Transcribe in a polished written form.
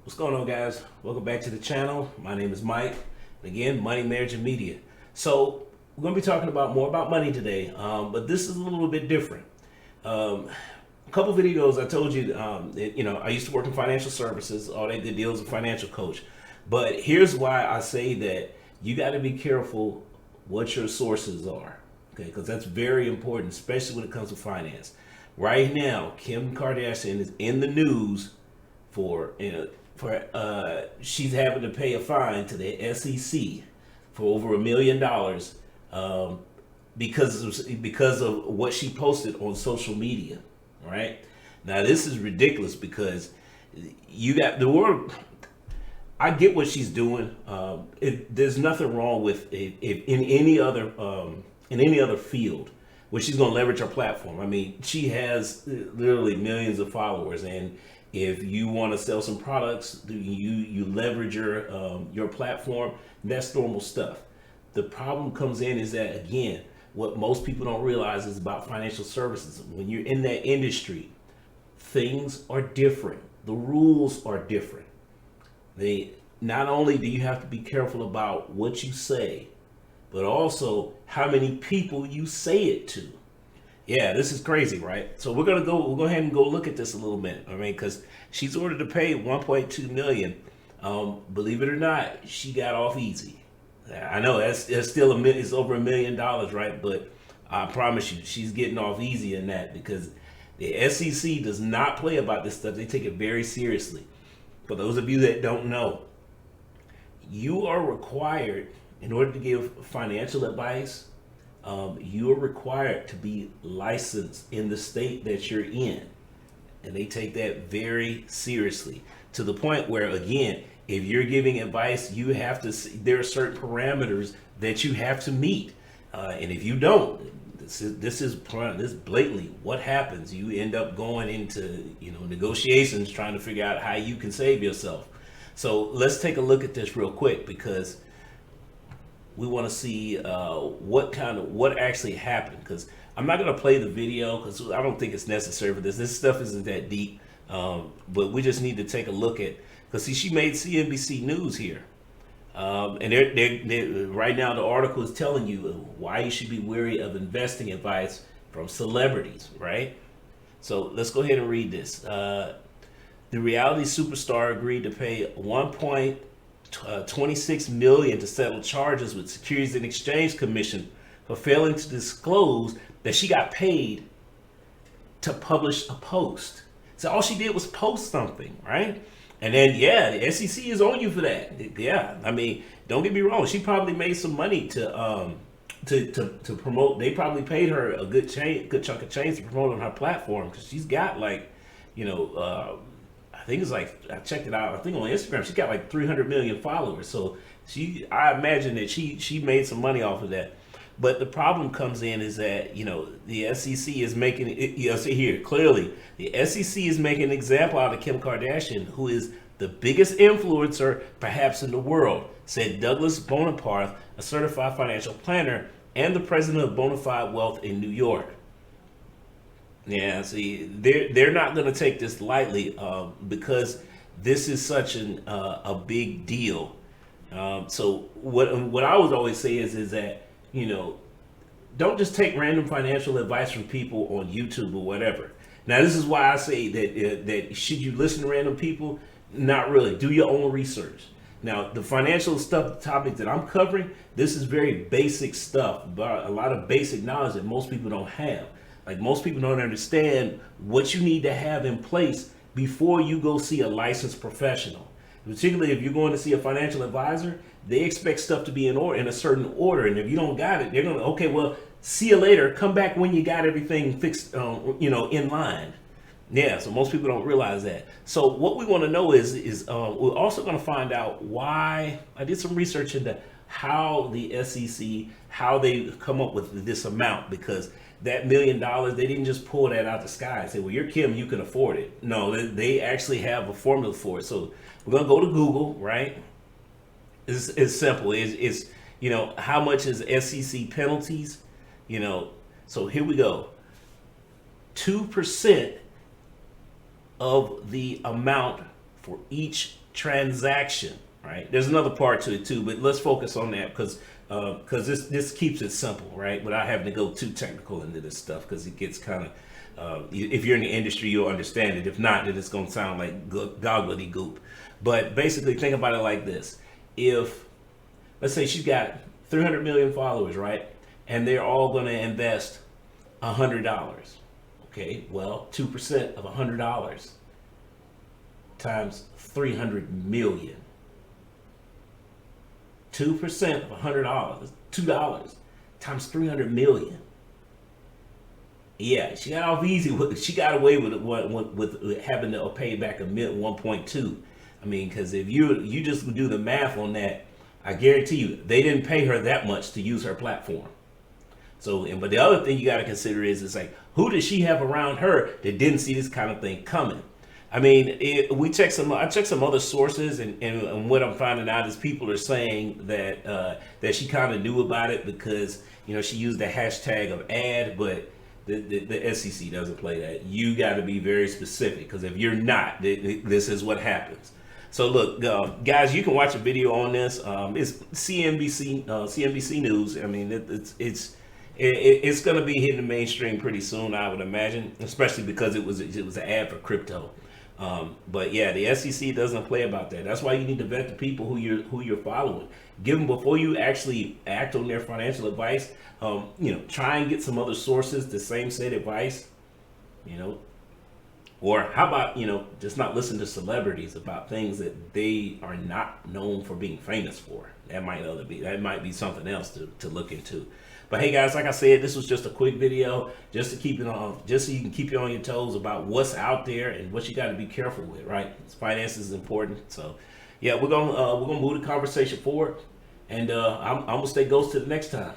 What's going on, guys? Welcome back to the channel. My name is Mike. And again, Money, Marriage, and Media. So we're going to be talking about more about money today, but this is a little bit different. A couple videos I told you, I used to work in financial services. All they did deals with financial coach. But here's why I say that you got to be careful what your sources are, okay? Because that's very important, especially when it comes to finance. Right now, Kim Kardashian is in the news for she's having to pay a fine to the SEC for over $1 million because of what she posted on social media. Right now, this is ridiculous because you got the world. I get what she's doing. There's nothing wrong with it if in any other field where she's going to leverage her platform. I mean, she has literally millions of followers, and if you want to sell some products, you leverage your platform. That's normal stuff. The problem comes in is that, again, what most people don't realize is about financial services. When you're in that industry, things are different. The rules are different. They not only do you have to be careful about what you say, but also how many people you say it to. Yeah, this is crazy, right? So we'll go ahead and go look at this a little bit. I mean, because she's ordered to pay 1.2 million. Believe it or not, she got off easy. I know that's still it's over $1 million, right? But I promise you, she's getting off easy in that because the SEC does not play about this stuff. They take it very seriously. For those of you that don't know, you are required, in order to give financial advice, you are required to be licensed in the state that you're in. And they take that very seriously to the point where, again, if you're giving advice, you have to there are certain parameters that you have to meet. And if you don't, this is blatantly what happens. You end up going into negotiations trying to figure out how you can save yourself. So let's take a look at this real quick because we want to see what actually happened. Because I'm not going to play the video because I don't think it's necessary for this. This stuff isn't that deep, but we just need to take a look at, because see, she made CNBC News here, and they're right now the article is telling you why you should be wary of investing advice from celebrities, right? So let's go ahead and read this. The reality superstar agreed to pay 1.26 million to settle charges with Securities and Exchange Commission for failing to disclose that she got paid to publish a post. So all she did was post something, right? And then the SEC is on you for that. Yeah, I mean, don't get me wrong. She probably made some money to promote. They probably paid her a good chunk of change to promote on her platform because she's got I think it's like, I checked it out, I think on Instagram, she got like 300 million followers. So I imagine that she made some money off of that. But the problem comes in is that, the SEC is making it, see here, clearly, the SEC is making an example out of Kim Kardashian, who is the biggest influencer perhaps in the world, said Douglas Bonaparte, a certified financial planner and the president of Bonafide Wealth in New York. Yeah, see, they're not going to take this lightly because this is such a big deal. So what I would always say is that don't just take random financial advice from people on YouTube or whatever. Now, this is why I say that should you listen to random people? Not really. Do your own research. Now, the financial topic that I'm covering, this is very basic stuff, but a lot of basic knowledge that most people don't have. Like, most people don't understand what you need to have in place before you go see a licensed professional. Particularly if you're going to see a financial advisor, they expect stuff to be in a certain order. And if you don't got it, they're going to, okay, well, see you later. Come back when you got everything fixed, in line. Yeah, so most people don't realize that. So what we want to know is we're also going to find out why. I did some research into how the SEC, how they come up with this amount, because that $1 million, they didn't just pull that out the sky and say, well, you're Kim, you can afford it. No, they actually have a formula for it. So we're going to go to Google, right? It's simple. It's how much is SEC penalties? So here we go. 2% of the amount for each transaction, right? There's another part to it too, but let's focus on that because this keeps it simple, right? Without having to go too technical into this stuff because it gets kind of if you're in the industry, you'll understand it. If not, then it's going to sound like gobbledygook. But basically, think about it like this: if let's say she's got 300 million followers, right, and they're all going to invest $100. Okay, well, 2% of $100 times 300 million. 2% of $100, $2 times 300 million. Yeah, she got off easy. She got away with it with having to pay back a 1.2. I mean, because if you just do the math on that, I guarantee you they didn't pay her that much to use her platform. So, but the other thing you got to consider is like, who does she have around her that didn't see this kind of thing coming? I mean, I checked some other sources, and what I'm finding out is people are saying that she kind of knew about it because she used the hashtag of ad, but the SEC doesn't play that. You got to be very specific because if you're not, this is what happens. So look, guys, you can watch a video on this. It's CNBC News. I mean, it's going to be hitting the mainstream pretty soon, I would imagine, especially because it was an ad for crypto. But yeah, the SEC doesn't play about that. That's why you need to vet the people who you're following. Give them before you actually act on their financial advice. Try and get some other sources the same said advice. Or how about just not listen to celebrities about things that they are not known for being famous for. That might be something else to look into. But hey guys, like I said, this was just a quick video just to keep it on, just so you can keep you on your toes about what's out there and what you got to be careful with, right? Finances is important. So yeah, we're gonna move the conversation forward, and I'm gonna stay ghost to the next time.